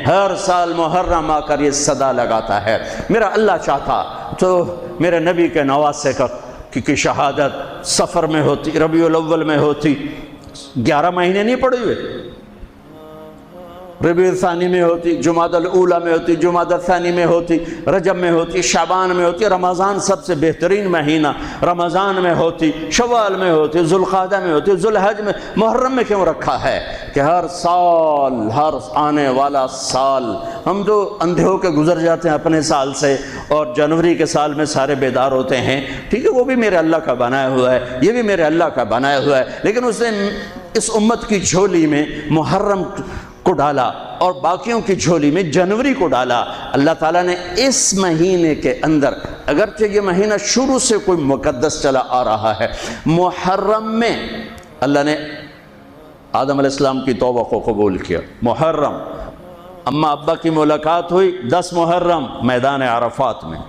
ہر سال محرم آ کر یہ صدا لگاتا ہے۔ میرا اللہ چاہتا تو میرے نبی کے نواسے کی شہادت سفر میں ہوتی، ربیع الاول میں ہوتی، 11 مہینے نہیں پڑے ہوئے، ربیع الثانی میں ہوتی، جمادی الاولی میں ہوتی، جمادی الثانی میں ہوتی، رجب میں ہوتی، شعبان میں ہوتی، رمضان سب سے بہترین مہینہ رمضان میں ہوتی، شوال میں ہوتی، ذوالقعدہ میں ہوتی، ذوالحج میں، محرم میں کیوں رکھا ہے کہ ہر سال، ہر آنے والا سال ہم تو اندھے ہو کے گزر جاتے ہیں اپنے سال سے، اور جنوری کے سال میں سارے بیدار ہوتے ہیں، ٹھیک ہے، وہ بھی میرے اللہ کا بنایا ہوا ہے، یہ بھی میرے اللہ کا بنایا ہوا ہے، لیکن اس نے اس امت کی جھولی میں محرم کو ڈالا اور باقیوں کی جھولی میں جنوری کو ڈالا۔ اللہ تعالیٰ نے اس مہینے کے اندر، اگرچہ یہ مہینہ شروع سے کوئی مقدس چلا آ رہا ہے، محرم میں اللہ نے آدم علیہ السلام کی توبہ کو قبول کیا۔ محرم اماں ابا کی ملاقات ہوئی 10 محرم میدان عرفات میں۔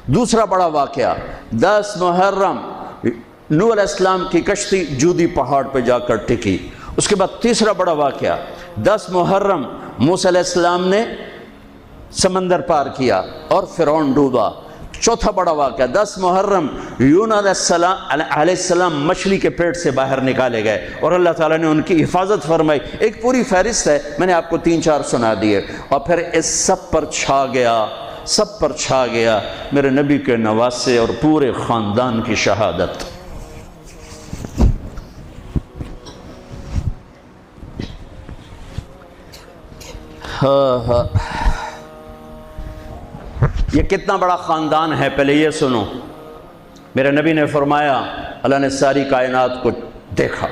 دوسرا بڑا واقعہ 10 محرم نوح علیہ السلام کی کشتی جودی پہاڑ پہ جا کر ٹکی۔ اس کے بعد تیسرا بڑا واقعہ 10 محرم موسیٰ علیہ السلام نے سمندر پار کیا اور فرعون ڈوبا۔ چوتھا بڑا واقعہ 10 محرم یونس علیہ السلام مچھلی کے پیٹ سے باہر نکالے گئے اور اللہ تعالیٰ نے ان کی حفاظت فرمائی۔ ایک پوری فہرست ہے، میں نے آپ کو 3-4 سنا دیے، اور پھر اس سب پر چھا گیا میرے نبی کے نواسے اور پورے خاندان کی شہادت۔ یہ کتنا بڑا خاندان ہے، پہلے یہ سنو۔ میرے نبی نے فرمایا اللہ نے ساری کائنات کو دیکھا،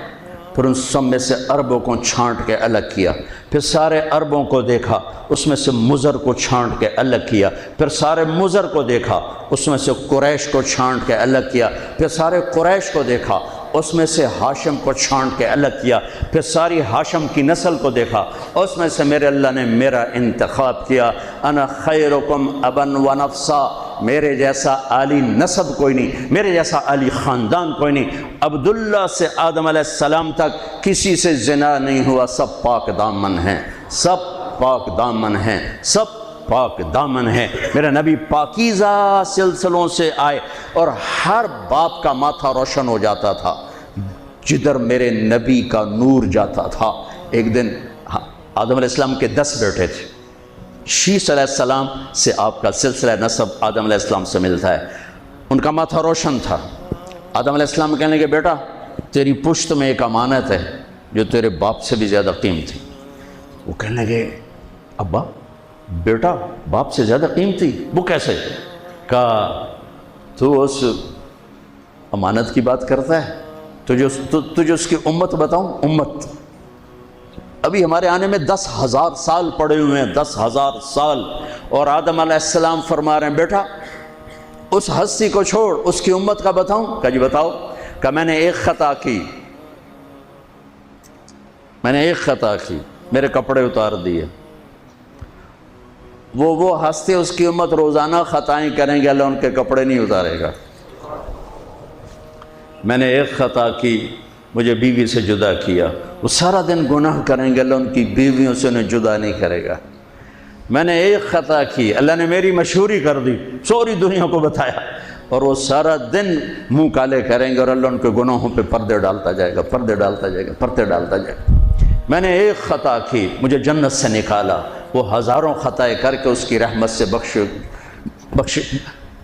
پھر ان سب میں سے عربوں کو چھانٹ کے الگ کیا، پھر سارے عربوں کو دیکھا، اس میں سے مضر کو چھانٹ کے الگ کیا، پھر سارے مضر کو دیکھا، اس میں سے قریش کو چھانٹ کے الگ کیا، پھر سارے قریش کو دیکھا، اس میں سے ہاشم کو چھانٹ کے الگ کیا، پھر ساری ہاشم کی نسل کو دیکھا، اس میں سے میرے اللہ نے میرا انتخاب کیا۔ انا خیرکم ابا و نفسا، میرے جیسا عالی نسب کوئی نہیں، میرے جیسا عالی خاندان کوئی نہیں۔ عبداللہ سے آدم علیہ السلام تک کسی سے زنا نہیں ہوا، سب پاک دامن ہیں، سب پاک دامن ہیں، سب پاک دامن ہیں۔ میرے نبی پاکیزہ سلسلوں سے آئے اور ہر باپ کا ماتھا روشن ہو جاتا تھا جدھر میرے نبی کا نور جاتا تھا۔ ایک دن آدم علیہ السلام کے 10 بیٹے تھے، شیث علیہ السلام سے آپ کا سلسلہ نسب آدم علیہ السلام سے ملتا ہے، ان کا ماتھا روشن تھا۔ آدم علیہ السلام کہنے لگے بیٹا تیری پشت میں ایک امانت ہے جو تیرے باپ سے بھی زیادہ قیمتی۔ وہ کہنے لگے ابا بیٹا باپ سے زیادہ قیمتی، وہ کیسے؟ کہا تو اس امانت کی بات کرتا ہے، تجھے اس کی امت بتاؤں؟ امت ابھی ہمارے آنے میں 10,000 سال پڑے ہوئے ہیں، 10,000 سال، اور آدم علیہ السلام فرما رہے ہیں بیٹا اس ہستی کو چھوڑ، اس کی امت کا بتاؤں؟ کہا جی بتاؤ۔ کہا میں نے ایک خطا کی، میرے کپڑے اتار دیے۔ وہ ہستے اس کی امت روزانہ خطائیں کریں گے، اللہ ان کے کپڑے نہیں اتارے گا۔ میں نے ایک خطا کی، مجھے بیوی سے جدا کیا، وہ سارا دن گناہ کریں گے، اللہ ان کی بیویوں سے انہیں جدا نہیں کرے گا۔ میں نے ایک خطا کی، اللہ نے میری مشہوری کر دی، سوری دنیا کو بتایا، اور وہ سارا دن منہ کالے کریں گے اور اللہ ان کے گناہوں پہ پردے ڈالتا جائے گا، پردے ڈالتا جائے گا، پردے ڈالتا جائے گا۔ میں نے ایک خطا کی، مجھے جنت سے نکالا، وہ ہزاروں خطائیں کر کے اس کی رحمت سے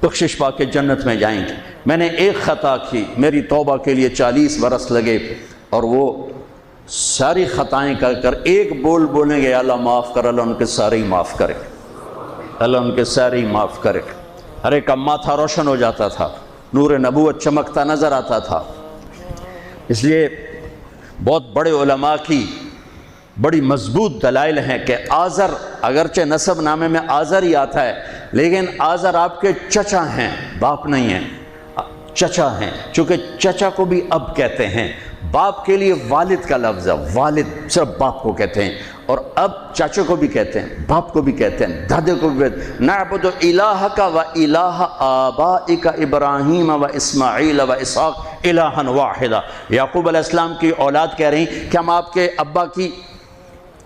بخشش پا کے جنت میں جائیں گے۔ میں نے ایک خطا کی، میری توبہ کے لیے 40 برس لگے، اور وہ ساری خطائیں کر کر ایک بول بولیں گے اللہ معاف کر، اللہ ان کے سارے ہی معاف کرے، اللہ ان کے سارے ہی معاف کرے۔ ہر ایک کا ماتھا روشن ہو جاتا تھا، نور نبوت چمکتا نظر آتا تھا۔ اس لیے بہت بڑے علماء کی بڑی مضبوط دلائل ہیں کہ آزر، اگرچہ نسب نامے میں آزر ہی آتا ہے، لیکن آزر آپ کے چچا ہیں، باپ نہیں ہیں، چچا ہیں، چونکہ چچا کو بھی اب کہتے ہیں۔ باپ کے لیے والد کا لفظ ہے، والد صرف باپ کو کہتے ہیں، اور اب چاچے کو بھی کہتے ہیں، باپ کو بھی کہتے ہیں، دادے کو بھی کہتے ہیں۔ نعبد الہک و الہ آبائک ابراہیم و اسماعیل و اسحاق الہا واحدا۔ یعقوب علیہ السلام کی اولاد کہہ رہی کہ ہم آپ کے ابا کی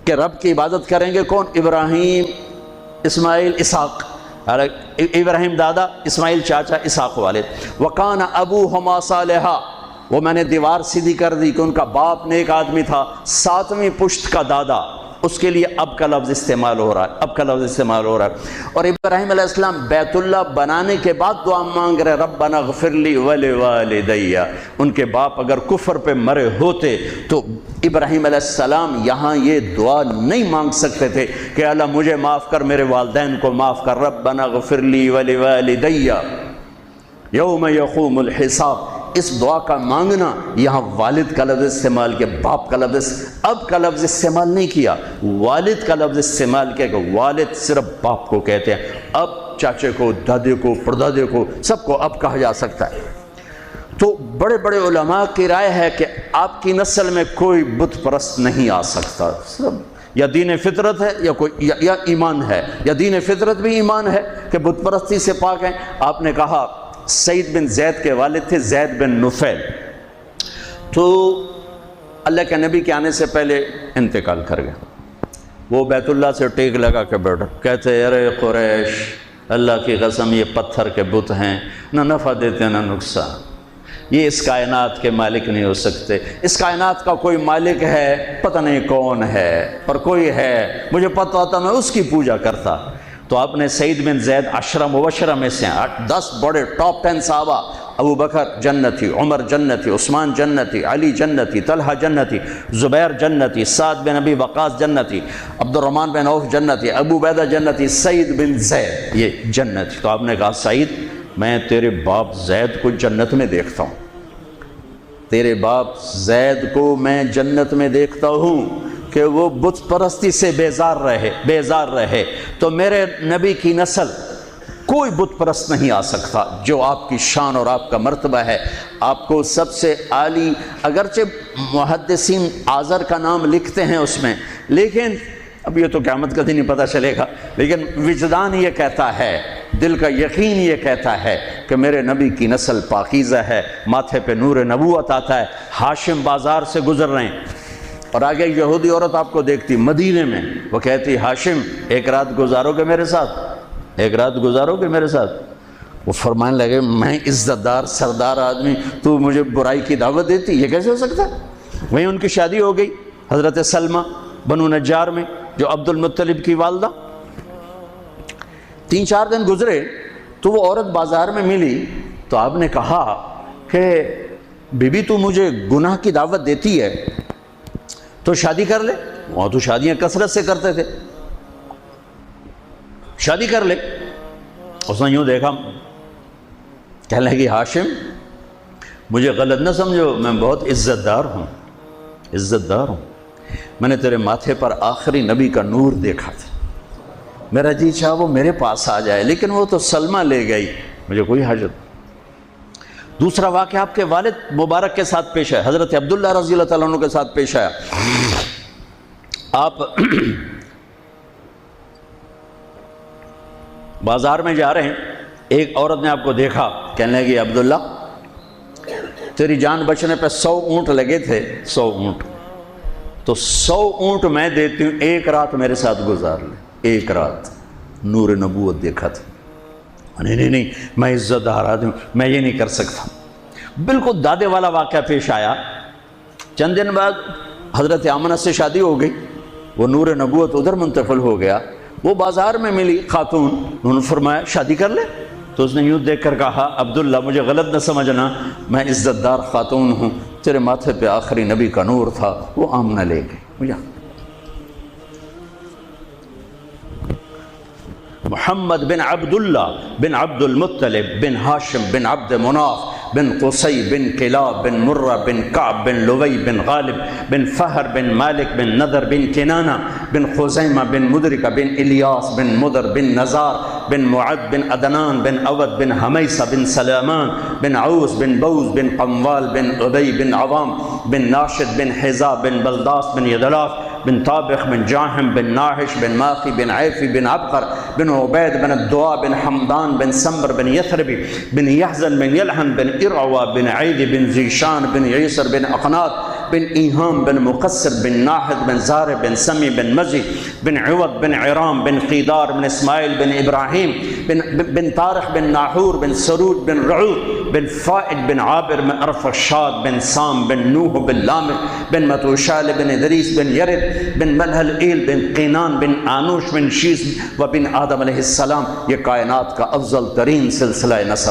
کہ رب کی عبادت کریں گے کون؟ ابراہیم، اسماعیل، اسحاق، ابراہیم دادا، اسماعیل چاچا، اسحاق والد۔ وَكَانَ أَبُوهُمَا صَالِحًا، وہ میں نے دیوار سیدھی کر دی کہ ان کا باپ نیک آدمی تھا، ساتویں پشت کا دادا، اس کے لیے اب کا لفظ استعمال ہو رہا ہے، اب کا لفظ استعمال ہو رہا ہے۔ اور ابراہیم علیہ السلام بیت اللہ بنانے کے بعد دعا مانگ رہے ربنا اغفر لی ولوالدی۔ ان کے باپ اگر کفر پہ مرے ہوتے تو ابراہیم علیہ السلام یہاں یہ دعا نہیں مانگ سکتے تھے کہ اللہ مجھے معاف کر، میرے والدین کو معاف کر، ربنا اغفر لی ولوالدی یوم یقوم الحساب۔ اس دعا کا مانگنا یہاں والد کا لفظ استعمال کیا، باپ کا لفظ، اب کا لفظ استعمال نہیں کیا، والد کا لفظ استعمال کیا کہ والد صرف باپ کو کہتے ہیں، اب چاچے کو، دادے کو، پردادے کو، سب کو اب کہا جا سکتا ہے۔ تو بڑے بڑے علماء کی رائے ہے کہ آپ کی نسل میں کوئی بت پرست نہیں آ سکتا، سب یا دین فطرت ہے یا کوئی یا ایمان ہے، یا دین فطرت بھی ایمان ہے کہ بت پرستی سے پاک ہیں۔ آپ نے کہا سعید بن زید کے والد تھے زید بن نفیل، تو اللہ کے نبی کے آنے سے پہلے انتقال کر گئے۔ وہ بیت اللہ سے ٹیک لگا کے بیٹھا، کہتے ارے قریش، اللہ کی قسم یہ پتھر کے بت ہیں، نہ نفع دیتے نہ نقصان، یہ اس کائنات کے مالک نہیں ہو سکتے، اس کائنات کا کوئی مالک ہے پتہ نہیں کون ہے، اور کوئی ہے مجھے پتہ ہوتا میں اس کی پوجا کرتا۔ تو آپ نے سعید بن زید عشرہ مبشرہ میں سے 10 بڑے ٹاپ 10 صحابہ، ابو بکر جنتی، عمر جنتی، عثمان جنتی، علی جنتی، طلحہ جنتی، زبیر جنتی، سعد بن ابی وقاص جنتی، عبد الرحمن بن عوف جنتی، ابو عبیدہ جنتی، سعید بن زید یہ جنتی۔ تو آپ نے کہا سعید میں تیرے باپ زید کو جنت میں دیکھتا ہوں، تیرے باپ زید کو میں جنت میں دیکھتا ہوں کہ وہ بت پرستی سے بیزار رہے، تو میرے نبی کی نسل کوئی بت پرست نہیں آ سکتا جو آپ کی شان اور آپ کا مرتبہ ہے۔ آپ کو سب سے عالی، اگرچہ محدثین آذر کا نام لکھتے ہیں اس میں، لیکن اب یہ تو قیامت کا دن ہی پتہ چلے گا، لیکن وجدان یہ کہتا ہے، دل کا یقین یہ کہتا ہے کہ میرے نبی کی نسل پاکیزہ ہے، ماتھے پہ نور نبوت آتا ہے۔ ہاشم بازار سے گزر رہے ہیں اور آگے یہودی عورت آپ کو دیکھتی مدینے میں، وہ کہتی ہاشم ایک رات گزارو گے میرے ساتھ، ایک رات گزارو گے میرے ساتھ؟ وہ فرمانے لگے میں عزت دار سردار آدمی، تو مجھے برائی کی دعوت دیتی، یہ کیسے ہو سکتا ہے؟ وہیں ان کی شادی ہو گئی حضرت سلمہ بنو نجار میں، جو عبد المطلب کی والدہ۔ 3-4 دن گزرے تو وہ عورت بازار میں ملی، تو آپ نے کہا کہ بی بی تو مجھے گناہ کی دعوت دیتی ہے تو شادی کر لے، وہاں تو شادیاں کثرت سے کرتے تھے، شادی کر لے۔ اس نے یوں دیکھا، کہنے لگی ہاشم مجھے غلط نہ سمجھو، میں بہت عزت دار ہوں، عزت دار ہوں، میں نے تیرے ماتھے پر آخری نبی کا نور دیکھا تھا، میرا جی چاہا وہ میرے پاس آ جائے، لیکن وہ تو سلمہ لے گئی، مجھے کوئی حاجت۔ دوسرا واقعہ آپ کے والد مبارک کے ساتھ پیش ہے، حضرت عبداللہ رضی اللہ تعالیٰ عنہ کے ساتھ پیش آیا۔ آپ بازار میں جا رہے ہیں، ایک عورت نے آپ کو دیکھا، کہنے لگی عبداللہ تیری جان بچنے پہ 100 اونٹ لگے تھے، 100 اونٹ، تو 100 اونٹ میں دیتی ہوں، ایک رات میرے ساتھ گزار لے، ایک رات۔ نور نبوت دیکھا تھا، نہیں میں عزت دار آدمی ہوں، میں یہ نہیں کر سکتا۔ بالکل دادے والا واقعہ پیش آیا۔ چند دن بعد حضرت آمنہ سے شادی ہو گئی، وہ نور نبوت ادھر منتقل ہو گیا، وہ بازار میں ملی خاتون، انہوں نے فرمایا شادی کر لے، تو اس نے یوں دیکھ کر کہا عبداللہ مجھے غلط نہ سمجھنا، میں عزت دار خاتون ہوں، تیرے ماتھے پہ آخری نبی کا نور تھا، وہ آمنہ لے گئی مجھے۔ محمد بن عبداللہ بن عبد المطلب بن ہاشم بن عبد مناف بن قصی بن کلاب بن مرہ بن کعب بن لوی بن غالب بن فہر بن مالک بن نضر بن کنانہ بن خزیمہ بن مدرکہ بن الیاس بن مدر بن نزار بن معد بن عدنان بن اود بن حمیسہ بن سلامان بن عوس بن بوز بن قموال بن عبی بن عوام بن ناشد بن حزا بن بلداس بن یدلاف بن طابخ بن جاہم بن ناحش بن ماخی بن عیفی بن عبقر بن عبید بن الدعاء بن حمدان بن سمر بن یثربی بن یحزن بن یلحن بن ارعوى بن عید بن زیشان بن عیسر بن اقناط بن ایہام بن مقصر بن ناحد بن زارع بن سمی بن مزی بن عوض بن عرام بن قیدار بن اسماعیل بن ابراہیم بن طارق بن ناحور بن سرود بن رعود بن فائد بن عابر بن ارفشاد بن سام بن نوح بن لامق بن متوشال بن ادریس بن یرد بن ملحل ایل بن قینان بن آنوش بن شیس و بن آدم علیہ السلام. یہ کائنات کا افضل ترین سلسلہ نسب